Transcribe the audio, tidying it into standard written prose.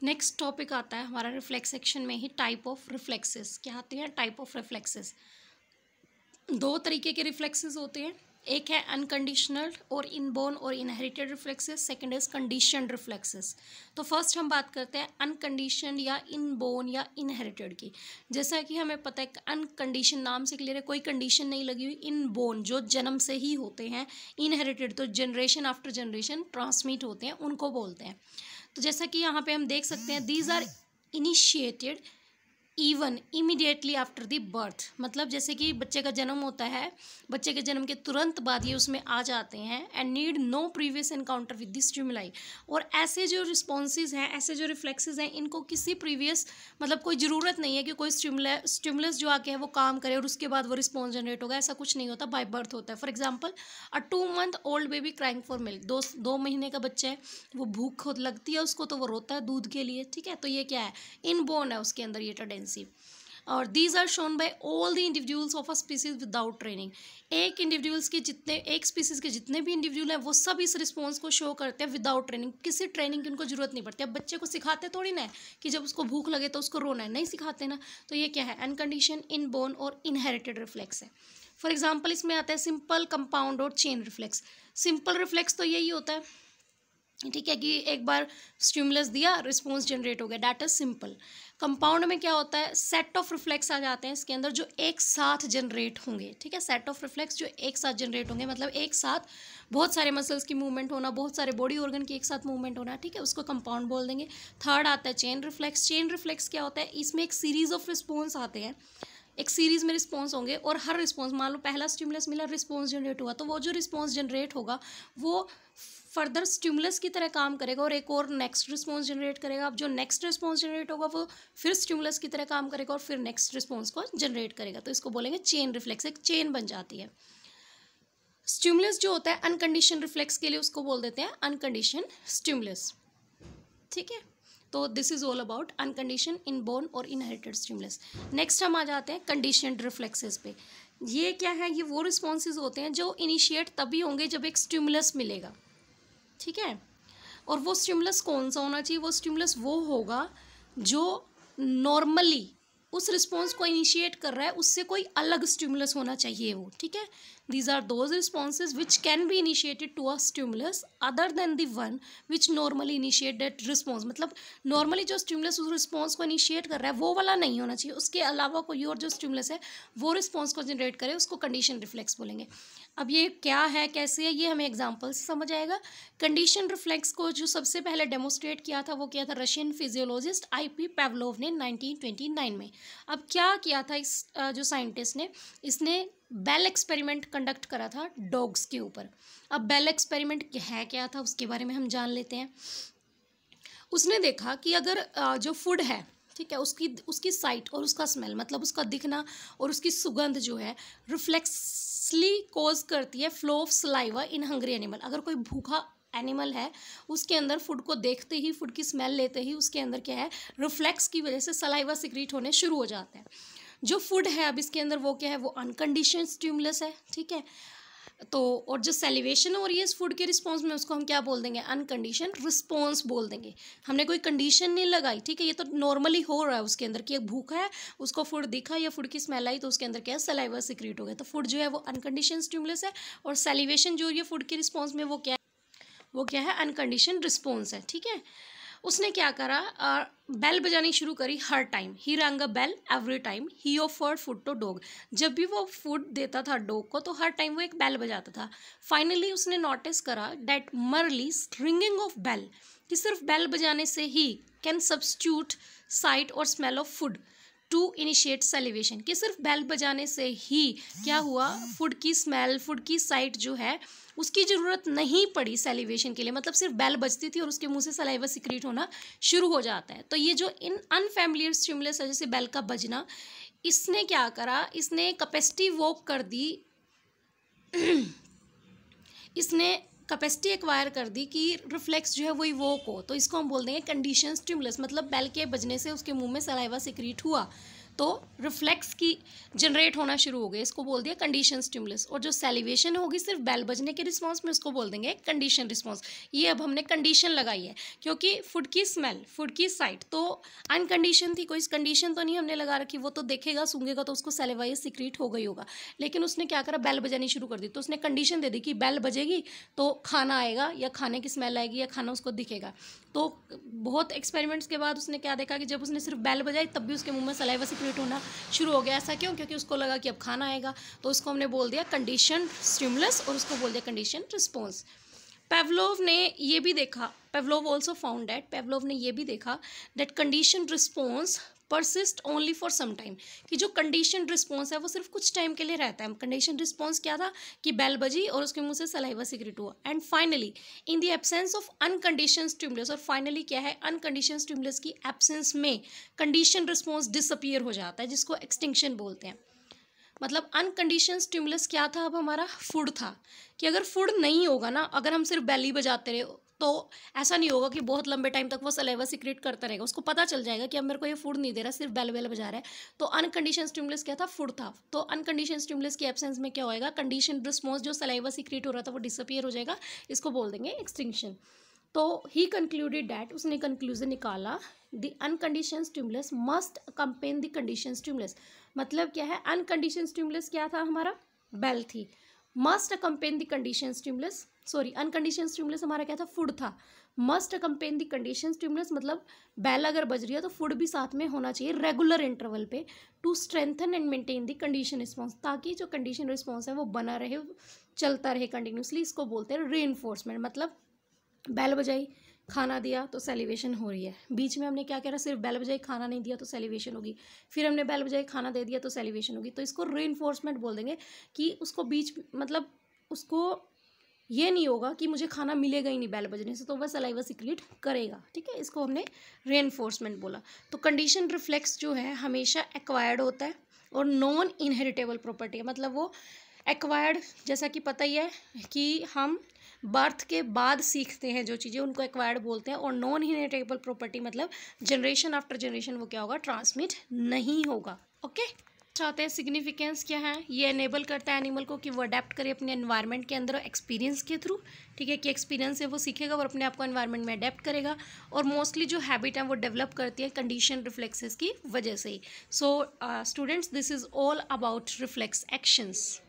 Next topic आता है हमारा रिफ्लेक्स सेक्शन में ही टाइप ऑफ रिफ्लेक्सेस। क्या आती है टाइप ऑफ रिफ्लेक्सेस? दो तरीके के रिफ्लेक्सेस होते हैं, एक है अनकंडीशनल और इनबोर्न और inherited reflexes, second is conditioned reflexes. तो फर्स्ट हम बात करते हैं अनकंडीशनड या इनबोर्न या इनहेरिटेड की। जैसा कि हमें पता है अनकंडीशन नाम से क्लियर है, कोई कंडीशन नहीं लगी हुई। इनबोर्न जो जन्म से ही होते हैं, इनहेरिटेड तो जनरेशन आफ्टर जनरेशन ट्रांसमिट होते हैं, उनको बोलते हैं। तो जैसा कि यहाँ पे हम देख सकते हैं, these are initiated even immediately after the birth. मतलब जैसे कि बच्चे का जन्म होता है, बच्चे के जन्म के तुरंत बाद ये उसमें आ जाते हैं and need no previous encounter with the stimuli. और ऐसे जो रिस्पॉन्सेज हैं, ऐसे जो रिफ्लेक्सेस हैं, इनको किसी प्रीवियस मतलब कोई ज़रूरत नहीं है कि कोई स्टिमुलस जो आके है वो काम करे और उसके बाद वो रिस्पॉन्स जनरेट होगा, ऐसा कुछ नहीं होता, बाय बर्थ होता है। For example a 2 month old baby crying for milk, दो महीने का बच्चा है, वो भूख लगती है उसको तो वो रोता है दूध के लिए, ठीक है। तो ये क्या है, इनबोर्न है उसके अंदर ये टेंडेंसी। और these are shown by all the individuals of a species without training. एक स्पीसीज के जितने भी इंडिविजुअल हैं वो सब इस रिस्पॉन्स को शो करते हैं विदाउट ट्रेनिंग। किसी ट्रेनिंग की उनको जरूरत नहीं पड़ती। अब बच्चे को सिखाते थोड़ी ना है कि जब उसको भूख लगे तो उसको रोना है, नहीं सिखाते ना। तो ये क्या है, अनकंडीशन, इनबोर्न और इनहेरिटेड रिफ्लेक्स है। फॉर एग्जाम्पल इसमें आता है सिंपल, कंपाउंड और चेन रिफ्लेक्स। सिंपल रिफ्लेक्स तो यही होता है, ठीक है, कि एक बार स्टिमुलस दिया, रिस्पॉन्स जनरेट हो गया, दैट इज सिंपल। कंपाउंड में क्या होता है, सेट ऑफ रिफ्लेक्स आ जाते हैं इसके अंदर जो एक साथ जनरेट होंगे, ठीक है। सेट ऑफ रिफ्लेक्स जो एक साथ जनरेट होंगे, मतलब एक साथ बहुत सारे मसल्स की मूवमेंट होना, बहुत सारे बॉडी ऑर्गन की एक साथ मूवमेंट होना, ठीक है, उसको कंपाउंड बोल देंगे। थर्ड आता है चेन रिफ्लेक्स। चेन रिफ्लेक्स क्या होता है, इसमें एक सीरीज ऑफ रिस्पॉन्स आते हैं, एक सीरीज में रिस्पॉन्स होंगे और हर रिस्पॉन्स, मान लो पहला स्टिमुलस मिला, रिस्पॉन्स जनरेट हुआ, तो वो जो रिस्पॉन्स जनरेट होगा वो फर्दर स्टिमुलस की तरह काम करेगा और एक और नेक्स्ट रिस्पॉन्स जनरेट करेगा। अब जो नेक्स्ट रिस्पॉन्स जनरेट होगा वो फिर स्टिमुलस की तरह काम करेगा और फिर नेक्स्ट रिस्पॉन्स को जनरेट करेगा। तो इसको बोलेंगे चेन रिफ्लेक्स, एक चेन बन जाती है। स्टिमुलस जो होता है अनकंडीशन रिफ्लेक्स के लिए उसको बोल देते हैं अनकंडीशन स्टिमुलस, ठीक है। तो this is all about unconditioned, inborn और इनहेरिटेड स्टिमुलस। नेक्स्ट हम आ जाते हैं कंडीशनड रिफ्लेक्सेस पे। ये क्या है, ये वो रिस्पॉन्सेज होते हैं जो इनिशिएट तभी होंगे जब एक स्टिमुलस मिलेगा, ठीक है। और वो स्टिमुलस कौन सा होना चाहिए, वो स्टिमुलस वो होगा जो नॉर्मली उस रिस्पॉन्स को इनिशिएट कर रहा है, उससे कोई अलग स्टिमुलस होना चाहिए वो, ठीक है। These are those responses which can be initiated to a stimulus other than the one which normally initiate that response. मतलब नॉर्मली जो स्टिमुलस उस रिस्पॉन्स को इनिशिएट कर रहा है वो वाला नहीं होना चाहिए, उसके अलावा कोई और जो स्टिमुलस है वो रिस्पॉन्स को जनरेट करे, उसको कंडीशन रिफ्लेक्स बोलेंगे। अब ये क्या है, कैसे है, ये हमें एग्जाम्पल से समझ आएगा। कंडीशन रिफ्लेक्स को जो सबसे पहले डेमोस्ट्रेट किया था वो किया था रशियन फिजियोलॉजिस्ट IP पेवलोव ने 1929 में। अब क्या किया था इस जो साइंटिस्ट ने, इसने बेल एक्सपेरिमेंट कंडक्ट करा था डॉग्स के ऊपर। अब बेल एक्सपेरिमेंट है क्या था उसके बारे में हम जान लेते हैं। उसने देखा कि अगर जो फूड है, ठीक है, उसकी साइट और उसका स्मेल, मतलब उसका दिखना और उसकी सुगंध जो है रिफ्लेक्सली कॉज करती है flow of saliva in hungry animal. अगर कोई भूखा एनिमल है, उसके अंदर फूड को देखते ही, फूड की स्मेल लेते ही उसके अंदर क्या है, रिफ्लेक्स की वजह से सलाइवा सिक्रीट होने शुरू हो जाते हैं। जो फूड है अब इसके अंदर वो क्या है, वो अनकंडीशनड स्टिमुलस है, ठीक है। तो और जो सेलिवेशन हो रही है इस फूड के रिस्पॉन्स में, उसको हम क्या बोल देंगे, अनकंडीशन रिस्पॉन्स बोल देंगे। हमने कोई कंडीशन नहीं लगाई, ठीक है, ये तो नॉर्मली हो रहा है उसके अंदर कि एक भूखा है, उसको फूड दिखा या फूड की स्मेल आई तो उसके अंदर क्या है, सलाइवा सिक्रीट हो गया। तो फूड जो है वो अनकंडीशन स्टिमुलस है और सेलिवेशन जो हो रही है फूड के रिस्पॉन्स में वो क्या है, अनकंडीशन रिस्पॉन्स है, ठीक है। उसने क्या करा, बेल बजानी शुरू करी हर टाइम। ही रंग a bell every time he offered food to dog. जब भी वो फूड देता था डॉग को तो हर टाइम वो एक बेल बजाता था। फाइनली उसने नोटिस करा दैट मरली रिंगिंग ऑफ बेल, कि सिर्फ बेल बजाने से ही कैन सब्स्टिट्यूट साइट और smell of food to initiate salivation. कि सिर्फ बेल बजाने से ही क्या हुआ, फूड की स्मेल, फूड की साइट जो है उसकी ज़रूरत नहीं पड़ी सेलिवेशन के लिए। मतलब सिर्फ बेल बजती थी और उसके मुंह से सलाइवा सिक्रीट होना शुरू हो जाता है। तो ये जो इन अनफेमिलियर स्टिमुलस है जैसे बेल का बजना, इसने क्या करा, इसने कैपेसिटी वॉक कर दी इसने कैपेसिटी एक्वायर कर दी कि रिफ्लेक्स जो है वही वॉक हो। तो इसको हम बोल देंगे कंडीशन स्टिमुलस। मतलब बेल के बजने से उसके मुंह में सलाइवा सिक्रीट हुआ तो रिफ्लेक्स की जनरेट होना शुरू हो गए, इसको बोल दिया कंडीशन स्टिमुलस। और जो सैलिवेशन होगी सिर्फ बेल बजने के रिस्पॉन्स में, उसको बोल देंगे कंडीशन रिस्पॉन्स। ये अब हमने कंडीशन लगाई है क्योंकि फूड की स्मेल, फूड की साइट तो अनकंडीशन थी, कोई कंडीशन तो नहीं हमने लगा रखी। वो तो देखेगा सूंघेगा तो उसको सैलिवाइज सीक्रेट हो गई होगा, लेकिन उसने क्या करा, बेल बजानी शुरू कर दी। तो उसने कंडीशन दे दी कि बेल बजेगी तो खाना आएगा या खाने की स्मेल आएगी या खाना उसको दिखेगा। तो बहुत एक्सपेरिमेंट्स के बाद उसने क्या देखा कि जब उसने सिर्फ बेल बजाई तब भी उसके मुंह में सलाइवा सीक्रेट होना शुरू हो गया। ऐसा क्यों? क्योंकि उसको लगा कि अब खाना आएगा। तो उसको हमने बोल दिया कंडीशन स्टिमुलस और उसको बोल दिया कंडीशन रिस्पॉन्स। पेवलोव ने ये भी देखा, Pavlov also found that, Pavlov ने ये भी देखा that condition response persist only for some time, कि जो कंडीशन रिस्पॉन्स है वो सिर्फ कुछ टाइम के लिए रहता है। कंडीशन रिस्पॉन्स क्या था कि बेल बजी और उसके मुंह से सलाइवा सीक्रेट हुआ। And finally in the absence of unconditioned stimulus, और फाइनली क्या है, अनकंडीशन स्टिमुलस की एब्सेंस में कंडीशन रिस्पॉन्स डिसअपियर हो जाता है, जिसको एक्सटिंक्शन बोलते हैं। मतलब अनकंडीशन स्टिमुलस क्या था, अब हमारा फूड था, कि अगर फूड नहीं होगा ना, अगर हम सिर्फ बेली बजाते रहे तो ऐसा नहीं होगा कि बहुत लंबे टाइम तक वो सलेवा सीक्रेट करता रहेगा। उसको पता चल जाएगा कि अब मेरे को ये फूड नहीं दे रहा, सिर्फ बेल बेल बजा रहा है। तो अनकंडीशन स्टिमुलस क्या था, फूड था। तो अनकंडीशन स्टिमुलस की एब्सेंस में क्या होएगा, कंडीशन रिस्पॉन्स जो सलाइवा सीक्रेट हो रहा था वो डिसअपियर हो जाएगा, इसको बोल देंगे एक्सटिंक्शन। तो ही कंक्लूडेड डैट, उसने कंक्लूजन निकाला, the unconditioned stimulus must accompany the conditioned stimulus. मतलब क्या है, अनकंडीशन स्टिमुलस क्या था हमारा, बेल थी, must accompany the conditioned stimulus, sorry unconditioned stimulus हमारा क्या था, फूड था, must accompany the conditioned stimulus मतलब बेल अगर बज रही है तो फूड भी साथ में होना चाहिए रेगुलर इंटरवल पे, to strengthen and maintain the condition response, ताकि जो कंडीशन रिस्पॉन्स है वो बना रहे, चलता रहे कंटिन्यूसली। इसको बोलते हैं रीइंफोर्समेंट। मतलब बेल बजाई, खाना दिया तो सेलिवेशन हो रही है, बीच में हमने क्या करा, सिर्फ बेल बजाई खाना नहीं दिया तो सेलिवेशन होगी, फिर हमने बेल बजाई खाना दे दिया तो सेलिवेशन होगी। तो इसको रीइंफोर्समेंट बोल देंगे कि उसको बीच मतलब उसको ये नहीं होगा कि मुझे खाना मिलेगा ही नहीं बेल बजने से, तो वह सलाइवा सीक्रेट करेगा। ठीक है, इसको हमने रीइंफोर्समेंट बोला। तो कंडीशन रिफ्लेक्स जो है हमेशा एक्वायर्ड होता है और नॉन इनहेरिटेबल प्रॉपर्टी है। मतलब वो एक्वायर्ड, जैसा कि पता ही है कि हम बर्थ के बाद सीखते हैं जो चीज़ें, उनको एक्वायर्ड बोलते हैं। और नॉन इनहेरिटेबल प्रॉपर्टी मतलब जनरेशन आफ्टर जनरेशन वो क्या होगा, ट्रांसमिट नहीं होगा। ओके, चाहते हैं सिग्निफिकेंस क्या है, ये एनेबल करता है एनिमल को कि वो अडेप्ट करे अपने एनवायरनमेंट के अंदर एक्सपीरियंस के थ्रू। ठीक है, कि एक्सपीरियंस से वो सीखेगा और अपने आप को एनवायरनमेंट में अडेप्ट करेगा। और मोस्टली जो हैबिट है वो डेवलप करती है कंडीशन रिफ्लेक्सेस की वजह से ही। So students, this is all about reflex actions.